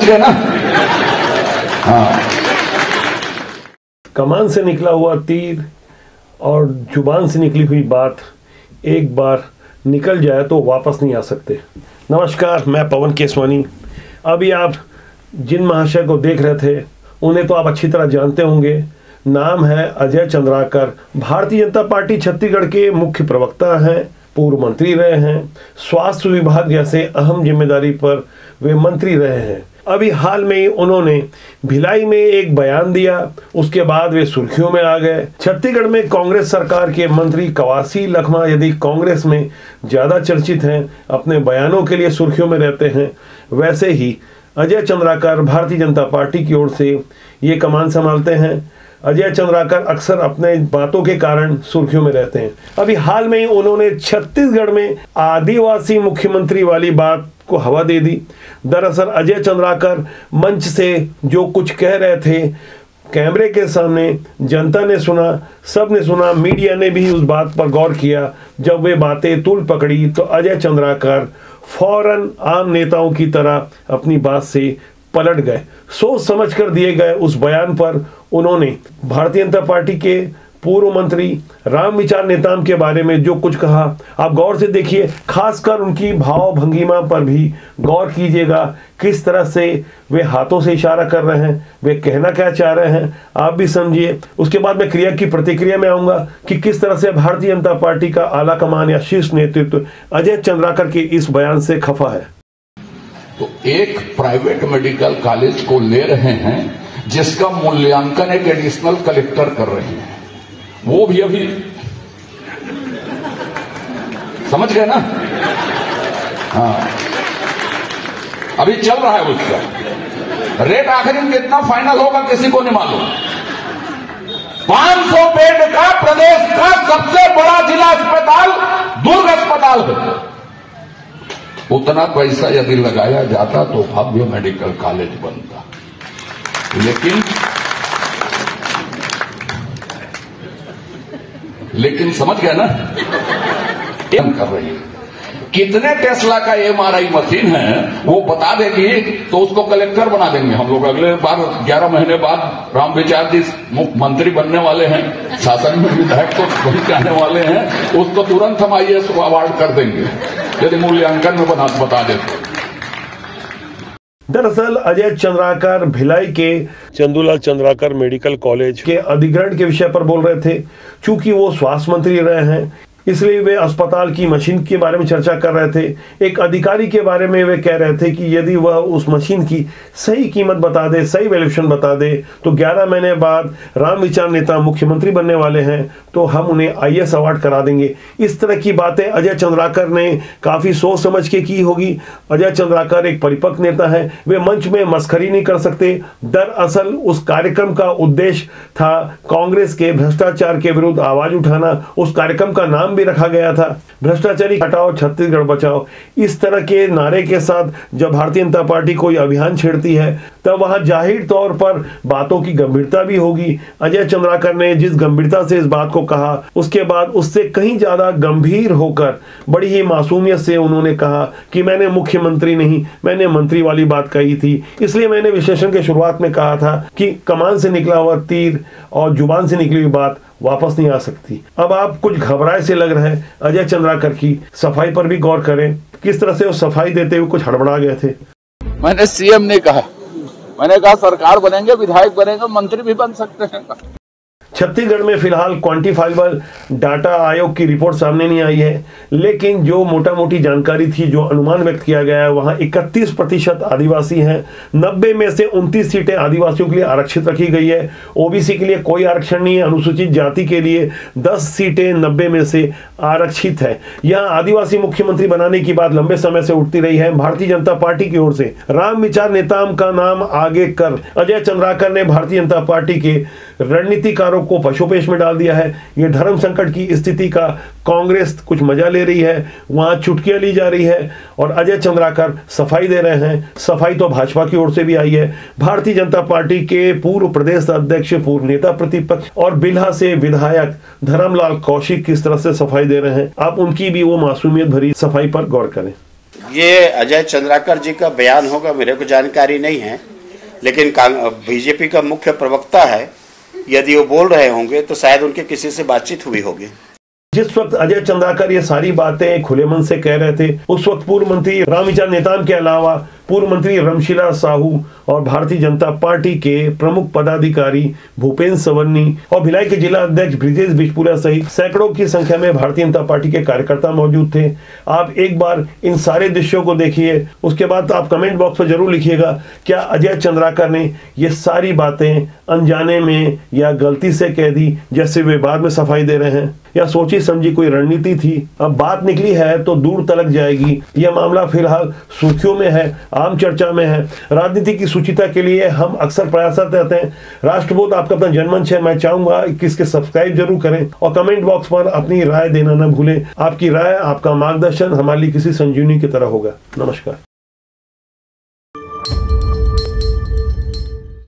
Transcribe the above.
समझ गए ना? हाँ। कमान से निकला हुआ तीर और जुबान से निकली हुई बात एक बार निकल जाए तो वापस नहीं आ सकते। नमस्कार, मैं पवन केसवानी। अभी आप जिन महाशय को देख रहे थे उन्हें तो आप अच्छी तरह जानते होंगे। नाम है अजय चंद्राकर। भारतीय जनता पार्टी छत्तीसगढ़ के मुख्य प्रवक्ता हैं, पूर्व मंत्री रहे हैं, स्वास्थ्य विभाग जैसे अहम जिम्मेदारी पर वे मंत्री रहे हैं। अभी हाल में ही उन्होंने भिलाई में एक बयान दिया, उसके बाद वे सुर्खियों में आ गए। छत्तीसगढ़ में कांग्रेस सरकार के मंत्री कवासी लखमा यदि कांग्रेस में ज्यादा चर्चित हैं, अपने बयानों के लिए सुर्खियों में रहते हैं, वैसे ही अजय चंद्राकर भारतीय जनता पार्टी की ओर से ये कमान संभालते हैं। अजय चंद्राकर अक्सर अपने बातों के कारण सुर्खियों में रहते हैं। अभी हाल में ही उन्होंने छत्तीसगढ़ में आदिवासी मुख्यमंत्री वाली बात को हवा दे दी। दरअसल अजय चंद्राकर मंच से जो कुछ कह रहे थे, कैमरे के सामने जनता ने सुना, सब ने सुना, मीडिया ने भी उस बात पर गौर किया। जब वे बातें तूल पकड़ी तो अजय चंद्राकर फौरन आम नेताओं की तरह अपनी बात से पलट गए। सोच समझ कर दिए गए उस बयान पर उन्होंने भारतीय जनता पार्टी के पूर्व मंत्री रामविचार नेताम के बारे में जो कुछ कहा, आप गौर से देखिए, खासकर उनकी भाव भंगिमा पर भी गौर कीजिएगा। किस तरह से वे हाथों से इशारा कर रहे हैं, वे कहना क्या चाह रहे हैं, आप भी समझिए। उसके बाद मैं क्रिया की प्रतिक्रिया में आऊंगा कि किस तरह से भारतीय जनता पार्टी का आला कमान या शीर्ष नेतृत्व अजय चंद्राकर के इस बयान से खफा है। तो एक प्राइवेट मेडिकल कॉलेज को ले रहे हैं जिसका मूल्यांकन एक एडिशनल कलेक्टर कर रहे हैं, वो भी अभी समझ गए ना? हाँ, अभी चल रहा है उसका रेट। आखिर में कितना फाइनल होगा किसी को नहीं मालूम। 500 बेड का प्रदेश का सबसे बड़ा जिला अस्पताल दुर्ग अस्पताल है। उतना पैसा यदि लगाया जाता तो भव्य मेडिकल कॉलेज बनता, लेकिन समझ गया ना? कर रही है। कितने टेस्ला का एमआरआई मशीन है वो बता देगी तो उसको कलेक्टर बना देंगे हम लोग। अगले बार 11 महीने बाद रामविचार जी मुख्यमंत्री बनने वाले हैं, शासन में विधायक तो वही कहने वाले हैं, उसको तुरंत हम IAS अवार्ड कर देंगे यदि मूल्यांकन में बता देते। दरअसल अजय चंद्राकर भिलाई के चंदूलाल चंद्राकर मेडिकल कॉलेज के अधिग्रहण के विषय पर बोल रहे थे। चूंकि वो स्वास्थ्य मंत्री रहे हैं, इसलिए वे अस्पताल की मशीन के बारे में चर्चा कर रहे थे। एक अधिकारी के बारे में वे कह रहे थे कि यदि वह उस मशीन की सही कीमत बता दे, सही वैल्यूएशन बता दे, तो 11 महीने बाद रामविचार नेता मुख्यमंत्री बनने वाले हैं तो हम उन्हें IAS अवार्ड करा देंगे। इस तरह की बातें अजय चंद्राकर ने काफी सोच समझ के की होगी। अजय चंद्राकर एक परिपक्व नेता है, वे मंच में मस्खरी नहीं कर सकते। दरअसल उस कार्यक्रम का उद्देश्य था कांग्रेस के भ्रष्टाचार के विरुद्ध आवाज उठाना। उस कार्यक्रम का नाम भी रखा गया था भ्रष्टाचारी हटाओ छत्तीसगढ़ बचाओ। इस तरह के नारे के साथ जब भारतीय जनता पार्टी कोई अभियान छेड़ती है तब वहां जाहिर तौर पर बातों की गंभीरता भी होगी। अजय चंद्राकर ने जिस गंभीरता से इस बात को कहा, उसके बाद उससे कहीं ज्यादा गंभीर होकर बड़ी ही मासूमियत से उन्होंने कहा कि मैंने मुख्यमंत्री नहीं, मैंने मंत्री वाली बात कही थी। इसलिए मैंने विश्लेषण के शुरुआत में कहा था कि कमान से निकला हुआ तीर और जुबान से निकली हुई बात वापस नहीं आ सकती। अब आप कुछ घबराए से लग रहे हैं। अजय चंद्राकर की सफाई पर भी गौर करें, किस तरह से वो सफाई देते हुए कुछ हड़बड़ा गए थे। मैंने CM ने कहा, मैंने कहा सरकार बनेंगे, विधायक बनेंगे, मंत्री भी बन सकते हैं। छत्तीसगढ़ में फिलहाल क्वांटिफाइबल डाटा आयोग की रिपोर्ट सामने नहीं आई है, लेकिन जो मोटा मोटी जानकारी थी, जो अनुमान व्यक्त किया गया है, वहां 31% आदिवासी हैं। 90 में से 29 सीटें आदिवासियों के लिए आरक्षित रखी गई है। ओबीसी के लिए कोई आरक्षण नहीं है। अनुसूचित जाति के लिए 10 सीटें 90 में से आरक्षित है। यहाँ आदिवासी मुख्यमंत्री बनाने की बात लंबे समय से उठती रही है। भारतीय जनता पार्टी की ओर से रामविचार नेताम का नाम आगे कर अजय चंद्राकर ने भारतीय जनता पार्टी के रणनीतिकारों को पशुपेश में डाल दिया है। ये धर्म संकट की स्थिति का कांग्रेस कुछ मजा ले रही है, वहां चुटकियां ली जा रही है और अजय चंद्राकर सफाई दे रहे हैं। सफाई तो भाजपा की ओर से भी आई है। भारतीय जनता पार्टी के पूर्व प्रदेश अध्यक्ष, पूर्व नेता प्रतिपक्ष और बिल्हा से विधायक धर्मलाल कौशिक किस तरह से सफाई दे रहे हैं, आप उनकी भी वो मासूमियत भरी सफाई पर गौर करें। ये अजय चंद्राकर जी का बयान होगा, मेरे को जानकारी नहीं है, लेकिन बीजेपी का मुख्य प्रवक्ता है, यदि वो बोल रहे होंगे तो शायद उनके किसी से बातचीत हुई होगी। जिस वक्त अजय चंद्राकर ये सारी बातें खुले मन से कह रहे थे, उस वक्त पूर्व मंत्री रामविचार नेताम के अलावा पूर्व मंत्री रमशिला साहू और भारतीय जनता पार्टी के प्रमुख पदाधिकारी भूपेंद्र सवर्णी और भिलाई के जिला अध्यक्ष ब्रिजेश बिजपुरा सहित सैकड़ों की संख्या में भारतीय जनता पार्टी के कार्यकर्ता मौजूद थे। आप एक बार इन सारे दृश्यों को देखिए, उसके बाद आप कमेंट बॉक्स में जरूर लिखिएगा, क्या अजय चंद्राकर ने ये सारी बातें अनजाने में या गलती से कह दी, जैसे वे बाद में सफाई दे रहे हैं, या सोची समझी कोई रणनीति थी? अब बात निकली है तो दूर तलक जाएगी। यह मामला फिलहाल सुर्खियों में है, आम चर्चा में है। राजनीति की सुचिता के लिए हम अक्सर प्रयासरत रहते हैं। राष्ट्रबोध आपका अपना जनमंच है, मैं चाहूंगा कि इसके सब्सक्राइब जरूर करें और कमेंट बॉक्स पर अपनी राय देना न भूलें। आपकी राय, आपका मार्गदर्शन हमारे लिए किसी संजीवनी की तरह होगा। नमस्कार।